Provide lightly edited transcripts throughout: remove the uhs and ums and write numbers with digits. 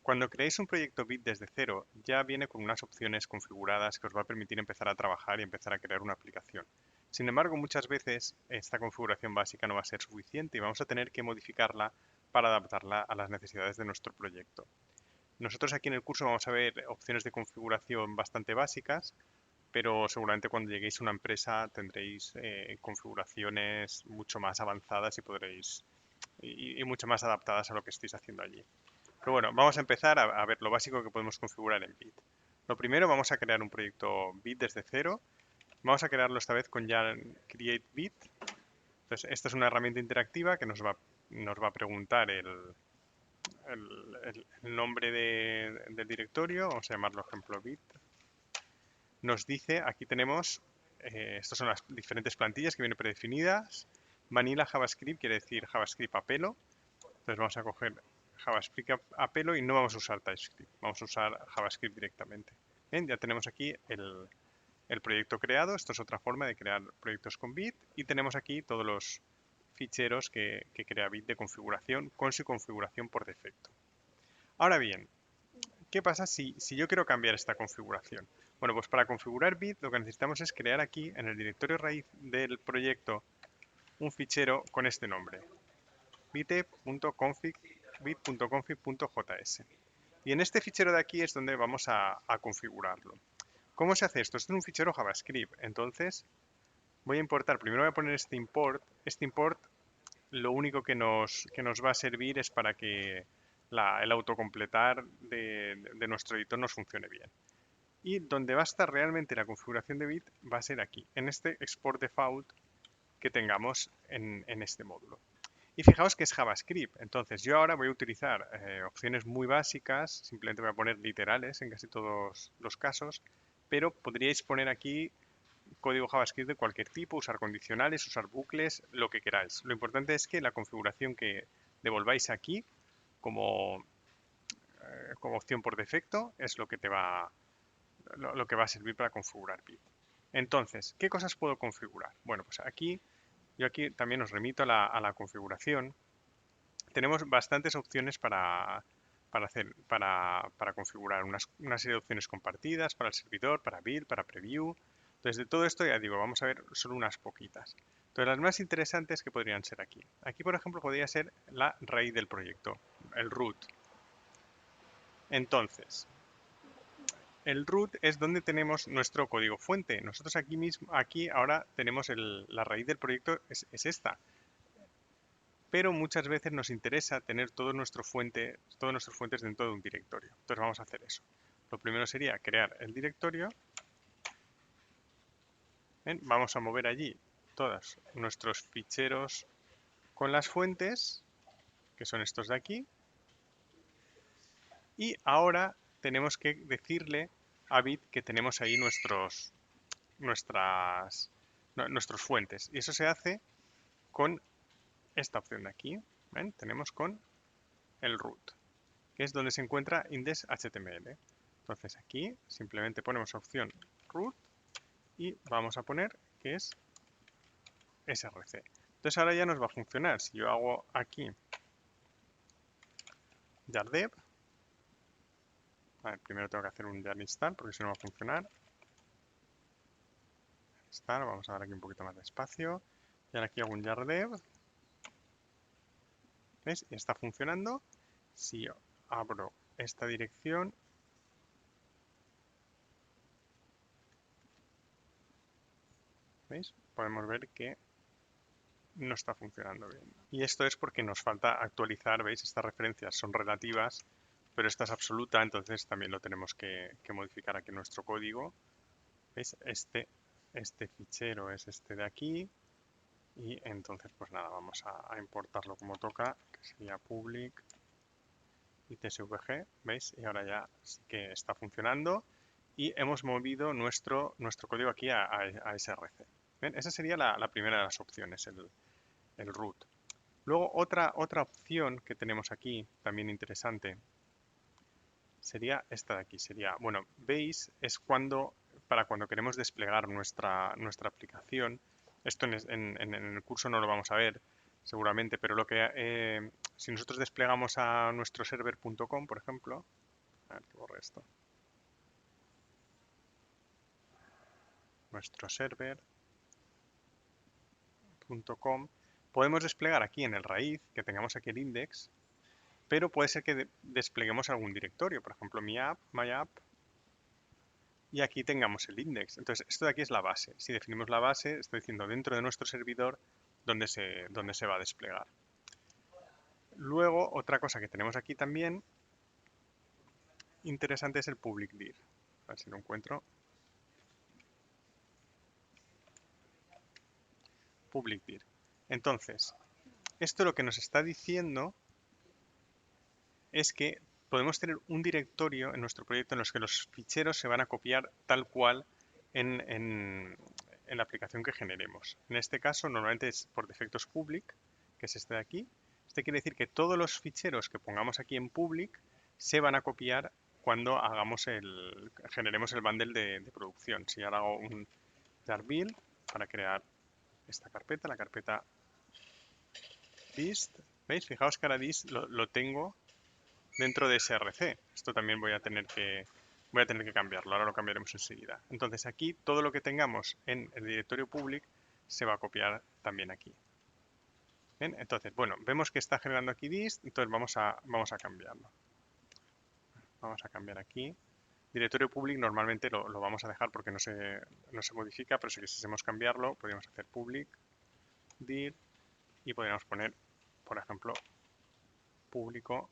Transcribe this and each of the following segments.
Cuando creéis un proyecto Bit desde cero, ya viene con unas opciones configuradas que os va a permitir empezar a trabajar y empezar a crear una aplicación. Sin embargo, muchas veces esta configuración básica no va a ser suficiente y vamos a tener que modificarla para adaptarla a las necesidades de nuestro proyecto. Nosotros aquí en el curso vamos a ver opciones de configuración bastante básicas, pero seguramente cuando lleguéis a una empresa tendréis configuraciones mucho más avanzadas y podréis y mucho más adaptadas a lo que estéis haciendo allí. Pero bueno, vamos a empezar a ver lo básico que podemos configurar en Bit. Lo primero, vamos a crear un proyecto Bit desde cero. Vamos a crearlo esta vez con ya Create Bit. Entonces, esta es una herramienta interactiva que nos va a preguntar el nombre del directorio. Vamos a llamarlo ejemplo Bit. Nos dice, aquí tenemos, estas son las diferentes plantillas que vienen predefinidas. Vanilla JavaScript quiere decir JavaScript a pelo. Entonces vamos a coger JavaScript a pelo y no vamos a usar TypeScript. Vamos a usar JavaScript directamente. Bien, ya tenemos aquí el proyecto creado. Esto es otra forma de crear proyectos con Bit. Y tenemos aquí todos los ficheros que crea Bit de configuración con su configuración por defecto. Ahora bien, ¿qué pasa si yo quiero cambiar esta configuración? Bueno, pues para configurar Bit lo que necesitamos es crear aquí en el directorio raíz del proyecto un fichero con este nombre, bit.config.js. Y en este fichero de aquí es donde vamos a configurarlo. ¿Cómo se hace esto? Esto es un fichero JavaScript. Entonces, voy a importar, primero voy a poner este import. Este import lo único que nos va a servir es para que el autocompletar de nuestro editor nos funcione bien. Y donde va a estar realmente la configuración de Bit va a ser aquí, en este export default que tengamos en este módulo. Y fijaos que es JavaScript. Entonces yo ahora voy a utilizar opciones muy básicas, simplemente voy a poner literales en casi todos los casos, pero podríais poner aquí código JavaScript de cualquier tipo, usar condicionales, usar bucles, lo que queráis. Lo importante es que la configuración que devolváis aquí como, como opción por defecto es lo que lo que va a servir para configurar Bit. Entonces, ¿qué cosas puedo configurar? Bueno, pues yo aquí también os remito a la configuración. Tenemos bastantes opciones para configurar una serie de opciones compartidas para el servidor, para build, para preview. Entonces, de todo esto ya digo, vamos a ver solo unas poquitas. Entonces, las más interesantes que podrían ser aquí. Aquí, por ejemplo, podría ser la raíz del proyecto, el root. Entonces, el root es donde tenemos nuestro código fuente. Nosotros aquí mismo, aquí ahora tenemos la raíz del proyecto, es esta. Pero muchas veces nos interesa tener todas nuestras fuentes dentro de un directorio. Entonces vamos a hacer eso. Lo primero sería crear el directorio. ¿Ven? Vamos a mover allí todos nuestros ficheros con las fuentes, que son estos de aquí. Y ahora tenemos que decirle a Bit que tenemos ahí nuestros fuentes. Y eso se hace con esta opción de aquí. ¿Ven? Tenemos con el root, que es donde se encuentra index.html. Entonces aquí simplemente ponemos opción root y vamos a poner que es src. Entonces ahora ya nos va a funcionar. Si yo hago aquí yardev, primero tengo que hacer un yarn install porque si no va a funcionar. Install, vamos a dar aquí un poquito más de espacio. Y ahora aquí hago un yardev. ¿Ves? Y está funcionando. Si yo abro esta dirección, ¿veis? Podemos ver que no está funcionando bien. Y esto es porque nos falta actualizar, ¿veis? Estas referencias son relativas, pero esta es absoluta, entonces también lo tenemos que modificar aquí en nuestro código. ¿Veis? Este fichero es este de aquí. Y entonces, pues nada, vamos a importarlo como toca, que sería public y tsvg, ¿veis? Y ahora ya sí que está funcionando y hemos movido nuestro código aquí a src. ¿Ven? Esa sería la primera de las opciones, el root. Luego otra opción que tenemos aquí, también interesante, sería esta de aquí. Sería, bueno, veis, es para cuando queremos desplegar nuestra aplicación. Esto en el curso no lo vamos a ver, seguramente, pero lo que Si nosotros desplegamos a nuestro server.com, por ejemplo, a ver que borre esto, nuestro server.com, podemos desplegar aquí en el raíz, que tengamos aquí el index, pero puede ser que despleguemos algún directorio, por ejemplo mi app, my app, y aquí tengamos el index. Entonces, esto de aquí es la base. Si definimos la base, estoy diciendo dentro de nuestro servidor dónde se va a desplegar. Luego, otra cosa que tenemos aquí también interesante es el public dir. A ver si lo encuentro. Public dir. Entonces, esto lo que nos está diciendo es que podemos tener un directorio en nuestro proyecto en los que los ficheros se van a copiar tal cual en la aplicación que generemos. En este caso, normalmente es por defecto es public, que es este de aquí. Este quiere decir que todos los ficheros que pongamos aquí en public se van a copiar cuando generemos el bundle de producción. Si ahora hago un jar build para crear esta carpeta, la carpeta dist, ¿veis? Fijaos que ahora dist lo tengo dentro de src. Esto también voy a tener que cambiarlo, ahora lo cambiaremos enseguida. Entonces aquí todo lo que tengamos en el directorio public se va a copiar también aquí. ¿Bien? Entonces, bueno, vemos que está generando aquí dist, entonces vamos a cambiarlo. Vamos a cambiar aquí. Directorio public normalmente lo vamos a dejar porque no se modifica, pero si quisiésemos cambiarlo, podríamos hacer public dir y podríamos poner, por ejemplo, público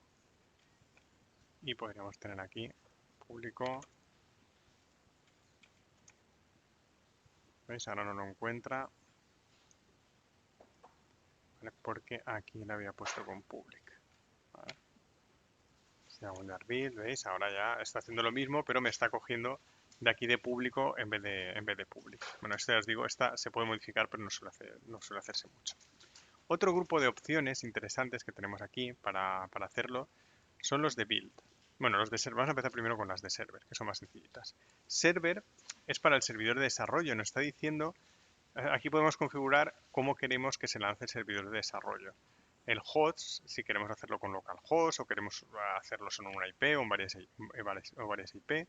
y podríamos tener aquí público. ¿Veis? Ahora no lo encuentra, ¿vale? Porque aquí lo había puesto con public. ¿Vale? Si hago un jar build, ¿veis? Ahora ya está haciendo lo mismo, pero me está cogiendo de aquí de público en vez de public. Bueno, esto ya os digo, esta se puede modificar, pero no suele hacerse mucho. Otro grupo de opciones interesantes que tenemos aquí para hacerlo son los de build. Bueno, los de server, vamos a empezar primero con las de server, que son más sencillitas. Server es para el servidor de desarrollo, nos está diciendo, aquí podemos configurar cómo queremos que se lance el servidor de desarrollo. El host, si queremos hacerlo con localhost o queremos hacerlo solo en una IP o en varias IP.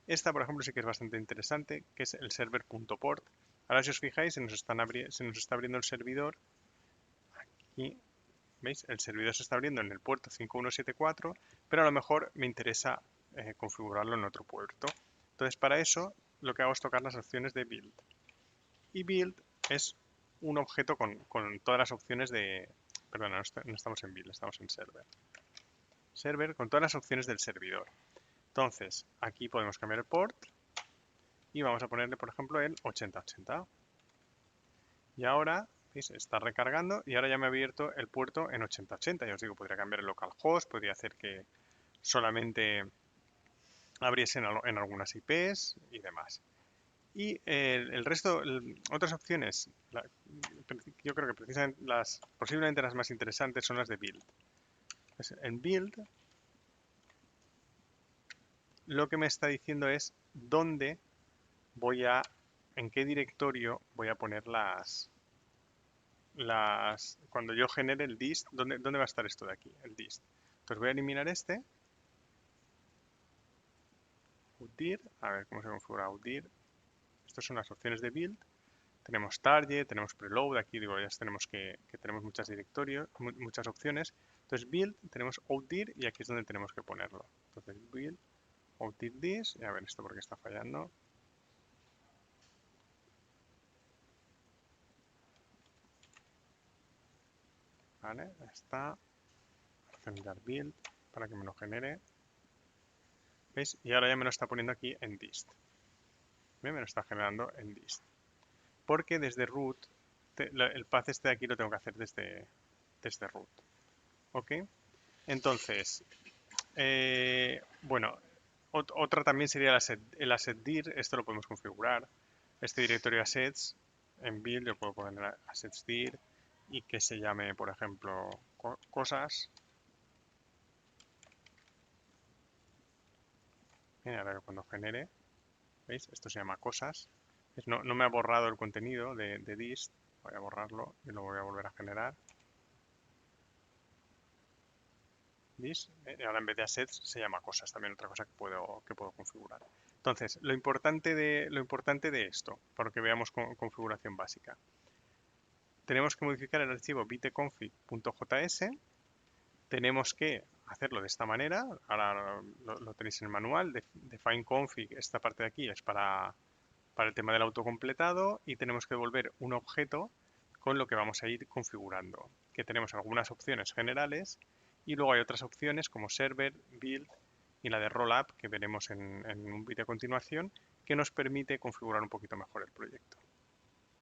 Esta, por ejemplo, sí que es bastante interesante, que es el server.port. Ahora, si os fijáis, se nos está abriendo el servidor. Aquí, ¿veis? El servidor se está abriendo en el puerto 5174, pero a lo mejor me interesa configurarlo en otro puerto. Entonces, para eso, lo que hago es tocar las opciones de build. Y build es un objeto con todas las opciones de... Perdona, no estamos en build, estamos en server. Server con todas las opciones del servidor. Entonces, aquí podemos cambiar el port y vamos a ponerle, por ejemplo, el 8080. Y ahora, ¿veis? Está recargando y ahora ya me ha abierto el puerto en 8080. Ya os digo, podría cambiar el localhost, podría hacer que solamente abriese en algunas IPs y demás. Y el resto, otras opciones, yo creo que precisamente posiblemente las más interesantes son las de build. Pues en build, lo que me está diciendo es dónde en qué directorio voy a poner cuando yo genere el dist, ¿dónde va a estar esto de aquí? El dist. Entonces voy a eliminar este. Utdir, a ver cómo se configura Utdir. Estas son las opciones de build. Tenemos target, tenemos preload, aquí digo, ya tenemos que tenemos muchos directorios, muchas opciones. Entonces build, tenemos outdir y aquí es donde tenemos que ponerlo. Entonces build, outdir this, y a ver esto porque está fallando. Vale, está. Generar build para que me lo genere. ¿Veis? Y ahora ya me lo está poniendo aquí en dist. ¿Ve? Me lo está generando en dist. Porque desde root, el path este de aquí lo tengo que hacer desde root. ¿Ok? Entonces, bueno, otra también sería el asset dir. Esto lo podemos configurar. Este directorio assets, en build yo puedo poner assets dir y que se llame, por ejemplo, cosas. Ahora cuando genere, ¿veis? Esto se llama cosas. No me ha borrado el contenido de dist. Voy a borrarlo y lo voy a volver a generar. ahora en vez de assets se llama cosas, también otra cosa que puedo configurar. Entonces, lo importante de esto, para que veamos configuración básica. Tenemos que modificar el archivo bitconfig.js, tenemos que hacerlo de esta manera, ahora lo tenéis en el manual, define config, esta parte de aquí es para el tema del autocompletado y tenemos que devolver un objeto con lo que vamos a ir configurando, que tenemos algunas opciones generales y luego hay otras opciones como server, build y la de rollup que veremos en un vídeo a continuación que nos permite configurar un poquito mejor el proyecto.